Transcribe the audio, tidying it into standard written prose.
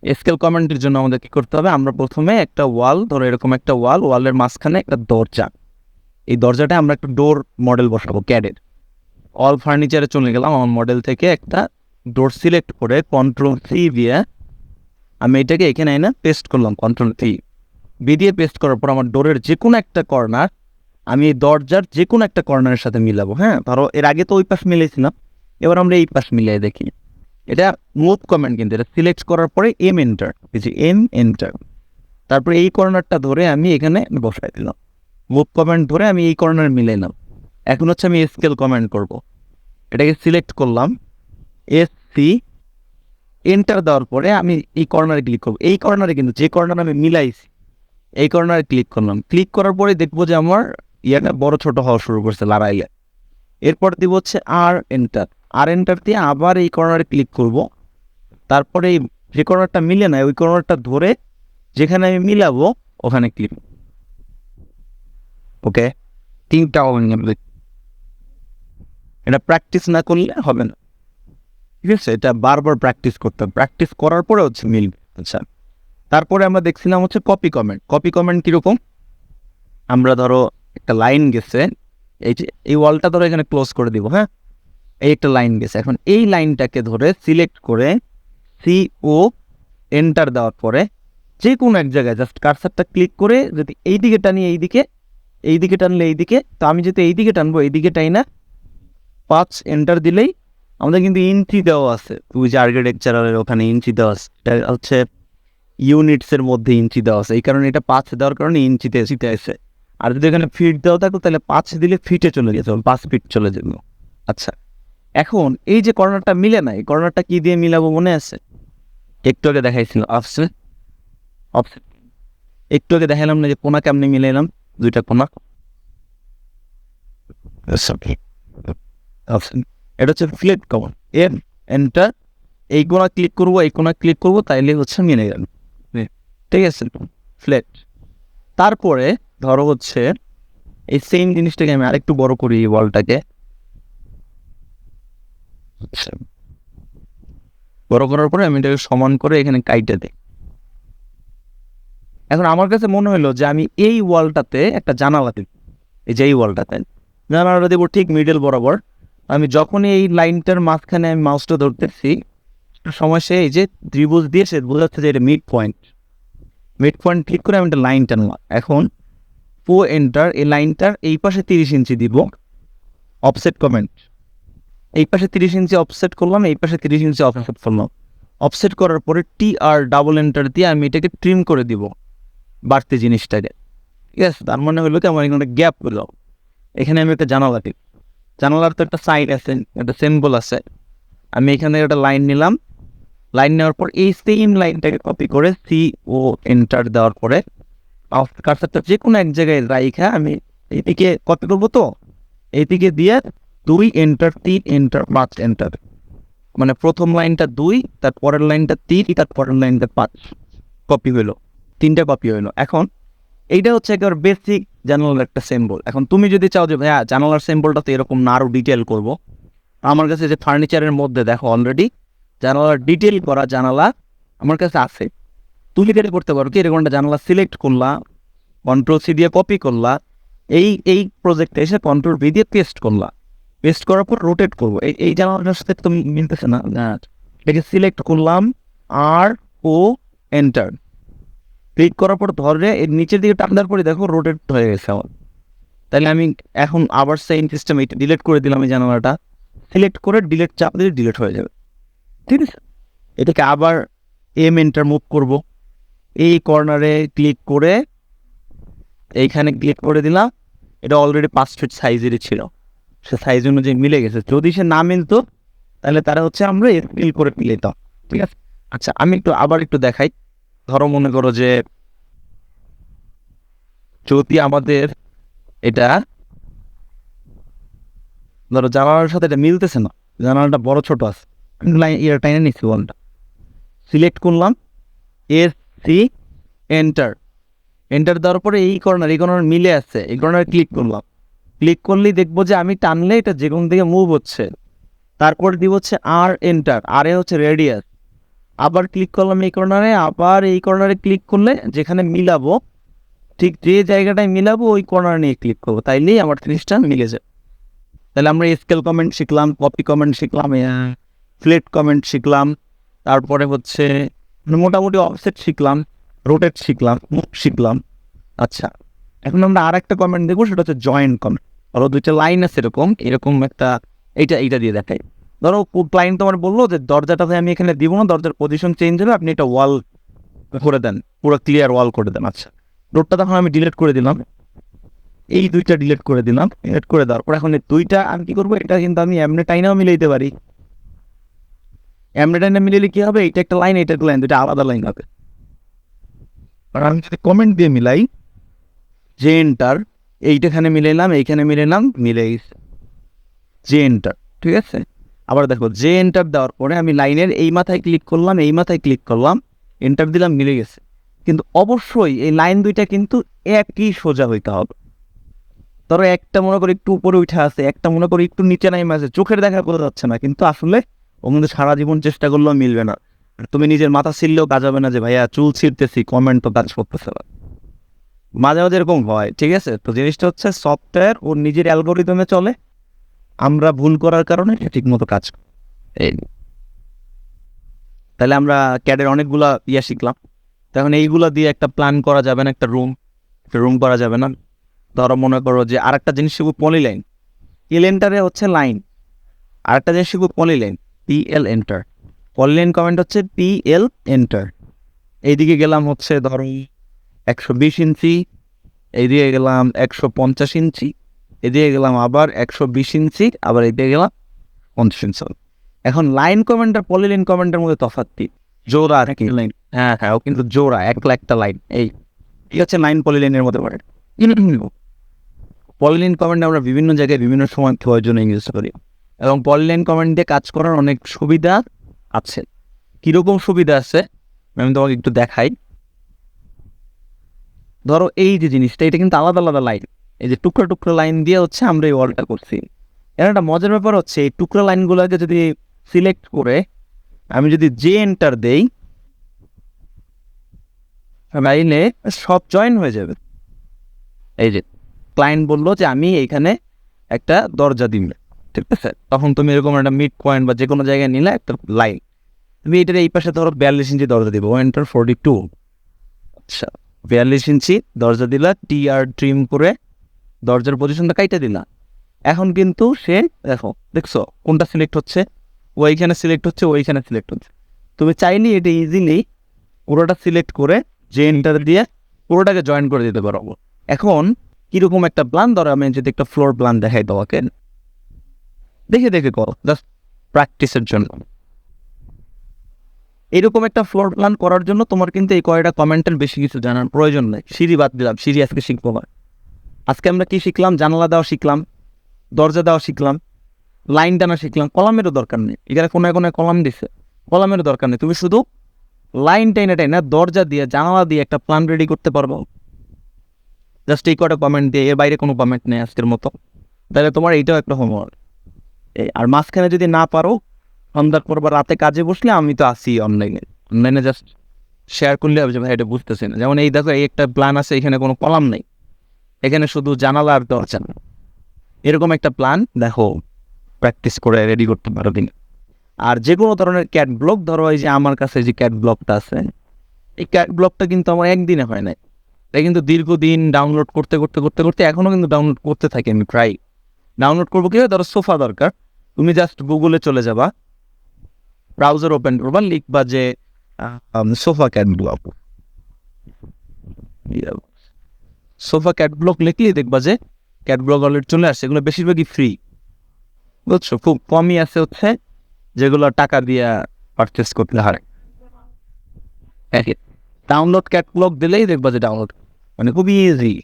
Scale কমেন্টের জন্য আমাদের কি করতে হবে, আমরা প্রথমে একটা ওয়াল ধরো, এরকম একটা ওয়ালের মাঝখানে একটা দরজা, এই দরজাটা আমরা একটা ডোর মডেল বসাবো ক্যাডের। অল ফার্নিচারে চলে গেলাম, আমার মডেল থেকে একটা ডোর সিলেক্ট করে কন্ট্রোল সি দিয়ে আমি এটাকে এখানে এনে পেস্ট করলাম, কন্ট্রোল বি দিয়ে পেস্ট করার পর আমার ডোরের যে কোনো একটা কর্নার আমি এই দরজার যে কোনো একটা কর্নারের সাথে মিলাবো। হ্যাঁ, ধরো এর আগে তো ওই পাশ মিলাইছিলাম, এবার আমরা এই পাশ মিলিয়ে দেখি। এটা মুভ কমেন্ট, কিন্তু এটা সিলেক্ট করার পরে এম এন্টার, এম এন্টার, তারপরে এই কর্নারটা ধরে আমি এখানে বসাই দিলাম, মুভ কমেন্ট ধরে আমি এই কর্নার মিলাইলাম। এখন হচ্ছে আমি স্কেল কমেন্ট করব, এটাকে সিলেক্ট করলাম, সি এন্টার দেওয়ার পরে আমি এই কর্নারে ক্লিক করবো। এই কর্নারে কিন্তু যে কর্নার আমি মিলাইছি এই কর্নারে ক্লিক করলাম, ক্লিক করার পরে দেখবো যে আমার ইয়াটা বড় ছোট হওয়া শুরু করছে লাড়াইলে। এরপর দিব হচ্ছে আর এন্টার দিয়ে আবার এই কর্নারে ক্লিক করব, তারপরে এই যে কর্নারটা মিলে না ওই কর্নারটা ধরে যেখানে আমি মিলাবো ওখানে ক্লিক। ওকে, তিনটা হবে, এটা প্র্যাকটিস না করলে হবে না, ঠিক আছে? এটা বারবার প্র্যাকটিস করতে হবে, প্র্যাকটিস করার পরে হচ্ছে মিলবে। আচ্ছা, তারপরে আমরা দেখছিলাম হচ্ছে কপি কমেন্ট কীরকম। আমরা ধরো একটা লাইন গেছে, এই যে এই ওয়ালটা ধরো এখানে ক্লোজ করে দিব। হ্যাঁ, এই একটা লাইন গেছে, এখন এই লাইনটাকে ধরে সিলেক্ট করে CO এন্টার দেওয়ার পরে যে কোনো এক জায়গায় জাস্ট কার্সারটা ক্লিক করে যদি এইদিকে টানি এইদিকে টানলে এইদিকে, তো আমি যদি এইদিকে টানবো এইদিকে টাই না 5 এন্টার দিলেই আমাদের কিন্তু ইঞ্চি দেওয়া আছে, তুই যে আর্কিটেকচারের ওখানে ইঞ্চি দেওয়া আছে, এটা হচ্ছে ইউনিটসের মধ্যে ইঞ্চি দেওয়া আছে, এই কারণে এটা 5 দেওয়ার কারণে ইঞ্চিতে আছে। আর যদি এখানে ফিট দেওয়া থাকতো তাহলে 5 দিলে ফিটে চলে যেত, 5 ফিট চলে যেত। আচ্ছা, এখন এই যে কর্নারটা মিলে না, এই কর্নারটা কি দিয়ে মিলাবো মনে আছে? একটু আগে দেখাইছিল অফসেট, একটু আগে দেখালাম না যে কোনা কেমনি মিলাইলাম, দুইটা কোনা। এটা হচ্ছে ফ্লেট কমান্ড, এন্টার, এই কোনা ক্লিক করবো এই কোনা ক্লিক করবো, তাইলে হচ্ছে মিলে গেল, ঠিক আছে? ফ্লেট। তারপরে ধরো হচ্ছে এই সেম জিনিসটাকে আমি আরেকটু বড় করি, এই ওয়ালটাকে বড় করার পরে আমি এটাকে সমান করে এখানে কাইটে দিই। এখন আমার কাছে মনে হলো যে আমি এই ওয়ালটাতে একটা জানালা দিব, এই যে এই ওয়ালটাতে জানালাটা দেবো ঠিক মিডল বরাবর। আমি যখনই এই লাইনটার মাঝখানে আমি মাউসটা ধরতেছি সময় সে এই যে ত্রিভুজ দিয়ে সে বোঝাচ্ছে যে এটা মিড পয়েন্ট ক্লিক করে আমি একটা লাইন টানলাম। এখন এন্টার, এই লাইনটার এই পাশে 30 ইঞ্চি দিব, অফসেট কমেন্ট, এই পাশে 30 ইঞ্চি অফসেট করলাম, এই পাশে 30 ইঞ্চি অফসেট করলাম। অফসেট করার পরে TR ডাবল এন্টার দিয়ে আমি এটাকে ট্রিম করে দিব বাড়তি জিনিসটাকে, ঠিক আছে? তার মানে হলো কি আমার এখানে গ্যাপ হলো, এখানে আমি একটা জানালা দিই, জানালার তো একটা সাইড আছে, একটা সিম্বল আছে, আমি এখানে একটা লাইন নিলাম, লাইন নেওয়ার পর এই সেম লাইনটাকে কপি করে CO এন্টার দেওয়ার পরে কার্সারটা যে কোনো এক জায়গায় রাইখা আমি এইদিকে কপি করবো, তো এইদিকে দিয়ে 2 এন্টার 3 এন্টার 5 এন্টার, মানে প্রথম লাইনটা 2, তারপরের লাইনটা 3, তারপরের লাইনটা 5, কপি হইলো, 3টা কপি হইলো। এখন এইটা হচ্ছে একেবারে বেসিক জানালার একটা সিম্বল। এখন তুমি যদি চাও যে ভাইয়া জানালার সিম্বলটা তো এরকম না আরও ডিটেল করবো, আমার কাছে যে ফার্নিচারের মধ্যে দেখো অলরেডি জানালার ডিটেল করা জানালা আমার কাছে আছে, তুমি যেটা করতে পারো কি এরকম একটা জানালা সিলেক্ট করলা, কন্ট্রোল C দিয়ে কপি করলা, এই প্রজেক্টে এসে কন্ট্রোল V দিয়ে পেস্ট করলা, পেস্ট করার পর রোটেট করবো, এই জানালাটার সাথে তুমি মিলতেছে না, এটাকে সিলেক্ট করলাম, RO এন্টার, ক্লিক করার পর ধরে এর নিচের দিকে টানার পরে দেখো রোটেট হয়ে গেছে আমার। তাহলে আমি এখন আবার সেম সিস্টেম এটা ডিলিট করে দিলাম, এই জানালাটা সিলেক্ট করে ডিলিট চাপ দিলে ডিলিট হয়ে যাবে, ঠিক আছে? এটাকে আবার এম এন্টার মুভ করব, এই কর্নারে ক্লিক করে এইখানে ক্লিক করে দিলাম, এটা অলরেডি 5 ফিট সাইজেরই ছিল, সে সাইজ অনুযায়ী মিলে গেছে। যদি সে না মিলতো তাহলে তারা হচ্ছে আমরা স্কেল করে নিতাম, ঠিক আছে? আচ্ছা, আমি আবার একটু দেখাই। ধরো মনে করো যে যদি আমাদের এটা ধরো জানালার সাথে এটা মিলতেছে না, জানালাটা বড় ছোট আছে, লাইন ইয়ার টাইনে নিচ্ছি, ওয়ানটা সিলেক্ট করলাম, SC এন্টার দেওয়ার পরে এই কর্নার মিলে আছে, এই কর্নার ক্লিক করলাম, ক্লিক করলেই দেখবো যে আমি টানলে এটা যে কোন দিকে মুভ হচ্ছে। তারপর দিব হচ্ছে R এন্টার, আর এ হচ্ছে রেডিয়াস, আবার ক্লিক করলাম এই কর্নারে, আবার এই কর্নারে ক্লিক করলে যেখানে মিলাবো, ঠিক যে জায়গাটায় মিলাবো ওই কর্নার নিয়ে ক্লিক করবো, তাইলেই আমার জিনিসটা মিলে যাবে। তাহলে আমরা স্কেল কমেন্ট শিখলাম, কপি কমেন্ট শিখলাম, ফ্লেট কমেন্ট শিখলাম, তারপরে হচ্ছে মোটামুটি অফসেট শিখলাম, রোটেট শিখলাম, মুভ শিখলাম। আচ্ছা, এখন আমরা আর একটা কমেন্ট দেখবো, সেটা হচ্ছে জয়েন্ট কমেন্ট। ধরো দুইটা লাইন আছে এরকম একটা, এইটা দিয়ে দেখাই। ধরো ক্লায়েন্ট তোমার বললো যে দরজাটাতে আমি এখানে দিব না, দরজার পজিশন চেঞ্জ হবে, আপনি এটা ওয়াল করে দেন, পুরো ক্লিয়ার ওয়াল করে দেন। আচ্ছা, রোডটা তখন আমি ডিলিট করে দিলাম, এই দুইটা ডিলিট করে দিলাম। ডিলিট করে দেওয়ার পর এখন এই দুইটা আমি কি করবো, এটা কিন্তু আমি এমনি টাইনাও মিলাইতে পারি। এমনি টাইনা মিলাইলে কি হবে, এটা একটা লাইন, এটা একটা লাইন, দুইটা আলাদা লাইন হবে। আর আমি যদি কমেন্ট দিয়ে মিলাই, যে এন্টার, এইটাখানে মিলাইলাম, এইখানে মিলাইলাম, মিলে গেছে, যে এন্টার। ঠিক আছে, আবার দেখো যে এন্টার দেওয়ার পরে আমি লাইনের এই মাথায় ক্লিক করলাম, এই মাথায় ক্লিক করলাম, এন্টার দিলাম, মিলে গেছে। কিন্তু অবশ্যই এই লাইন দুইটা কিন্তু একই সোজা হইতে হবে। ধরো একটা মনে করি একটু উপরে উঠে আছে, একটা মনে করি একটু নিচে নামে আছে, চোখের দেখা বোঝা যাচ্ছে না, কিন্তু আসলে ও কিন্তু সারা জীবন চেষ্টা করলেও মিলবে না। তুমি নিজের মাথা ছিললেও কাজ হবে না যে ভাইয়া চুল ছিঁড়তেছি, কমেন্ট তো কাজ করতেছে না। মাঝে মাঝে এরকম হয়। ঠিক আছে, তো জিনিসটা হচ্ছে সফটওয়্যার ওর নিজের অ্যালগোরিদমে চলে, আমরা ভুল করার কারণে ঠিক মতো কাজ করে। এই তাহলে আমরা ক্যাডের অনেকগুলা শিখলাম। তখন এইগুলা দিয়ে একটা প্ল্যান করা যাবে না, একটা রুম করা যাবে না। ধরো মনে করো যে আর একটা জিনিস শিখবো, পলিলাইন। এল এন্টারে হচ্ছে লাইন, আর একটা জিনিস শিখবো polyline, PL enter. Polyline comment হচ্ছে PL এন্টার। এইদিকে গেলাম হচ্ছে ধরো 120 ইঞ্চি, এইদিকে গেলাম 150 ইঞ্চি, এদিকে গেলাম আবার 120 ইঞ্চি, আবার এদিকে গেলাম 50 ইঞ্চি। এখন লাইন কমেন্ট আর পলিলাইন কমেন্টের মধ্যে তফাৎ কি? জোড়া আর কি লাইন। হ্যাঁ হ্যাঁ, ও কিন্তু জোড়া, একটা লাইন। এই হচ্ছে লাইন পলিলাইনের মধ্যে পড়ে। পলিলাইন কমেন্ট আমরা বিভিন্ন জায়গায় বিভিন্ন সময় প্রয়োজনে ইউজ করি, এবং পলিলাইন কমেন্ট দিয়ে কাজ করার অনেক সুবিধা আছে। কীরকম সুবিধা আছে আমি তোমাকে একটু দেখাই। ধরো এই যে জিনিসটা, এটা কিন্তু আলাদা আলাদা লাইন, এই যে টুকরা টুকরা লাইন দিয়ে হচ্ছে আমরা এই ওয়ালটা করছি। এর একটা মজার ব্যাপার হচ্ছে, এই টুকরা লাইনগুলোকে যদি সিলেক্ট করে আমি যদি যে এন্টার দেই, লাইনে সব জয়েন হয়ে যাবে। এই যে ক্লায়েন্ট বললো যে আমি এইখানে একটা দরজা দিব, ঠিক আছে, তখন তুমি এরকম একটা মিড পয়েন্ট বা যে কোনো জায়গায় নিলে একটা লাইন, তুমি এটার এই পাশে ধরো 42 ইঞ্চি দরজা দিব, এন্টার 42। আচ্ছা, 42 ইঞ্চি দরজা দিলা, TR ট্রিম করে দরজার পজিশনটা কাইটা দিলা। এখন কিন্তু সে দেখছো কোনটা সিলেক্ট হচ্ছে, ওইখানে সিলেক্ট হচ্ছে, ওইখানে সিলেক্ট হচ্ছে। তুমি চাইলে এটা ইজিলি পুরোটা সিলেক্ট করে যে এন্টার দিয়ে পুরোটাকে জয়েন করে দিতে পারো। এখন কিরকম একটা প্ল্যান, ধরো আমি যদি একটা ফ্লোর প্ল্যান দেখাই তোমাকে, দেখে দেখে করো, জাস্ট প্র্যাকটিসের জন্য। এরকম একটা ফ্লোর প্ল্যান করার জন্য তোমার কিন্তু এই কয়টা কমেন্টের বেশি কিছু জানার প্রয়োজন নেই। সিঁড়ি বাদ দিলাম, সিঁড়ি আজকে শিখবো না। আজকে আমরা কি শিখলাম, জানালা দেওয়া শিখলাম, দরজা দেওয়া শিখলাম, লাইন টানা শিখলাম। কলামেরও দরকার নেই, এখানে কোনায় কোনায় কলাম দিছে, কলামেরও দরকার নেই। তুমি শুধু লাইন টাইনা দরজা দিয়ে জানালা দিয়ে একটা প্ল্যান রেডি করতে পারবো, জাস্ট এই কটা কমেন্ট দিয়ে। এর বাইরে কোনো কমেন্ট নেই আজকের মতো। তাহলে তোমার এইটাও একটা হোমওয়ার্ক। আর মাঝখানে যদি না পারো, সন্ধ্যার পর বা রাতে কাজে বসলে আমি তো আসি অনলাইনে জাস্ট শেয়ার করলে হবে যে ভাই এটা বুঝতেছি না। যেমন এই দেখো, এই একটা প্ল্যান আছে, এখানে কোনো কলাম নেই, এখানে শুধু জানালা আর দরজা। এরকম একটা প্ল্যান দেখো প্র্যাকটিস করে রেডি করতে পারো দিন। আর যে কোনো ধরনের ক্যাট ব্লক, ধরো এই যে আমার কাছে যে ক্যাট ব্লকটা আছে, এই ক্যাট ব্লকটা কিন্তু আমার একদিনে হয় নাই, এটা কিন্তু দীর্ঘদিন ডাউনলোড করতে করতে করতে করতে এখনও কিন্তু ডাউনলোড করতে থাকি আমি। প্রায় ডাউনলোড করবো কি, ধরো সোফা দরকার, তুমি জাস্ট গুগলে চলে যাবা, ব্রাউজার ওপেন করবা, লিখবা যে sofa cat block, sofa cat block লিখলেই দেখবা যে ক্যাট ব্লক অলরেডি চলে আসছে। এগুলো বেশিরভাগই ফ্রি, বুঝছো, খুব কমই আছে হচ্ছে যেগুলো টাকা দিয়ে পারচেস করতে হয়। ডাউনলোড ক্যাট ব্লক দিলেই দেখবা যে ডাউনলোড, মানে খুবই ইজি।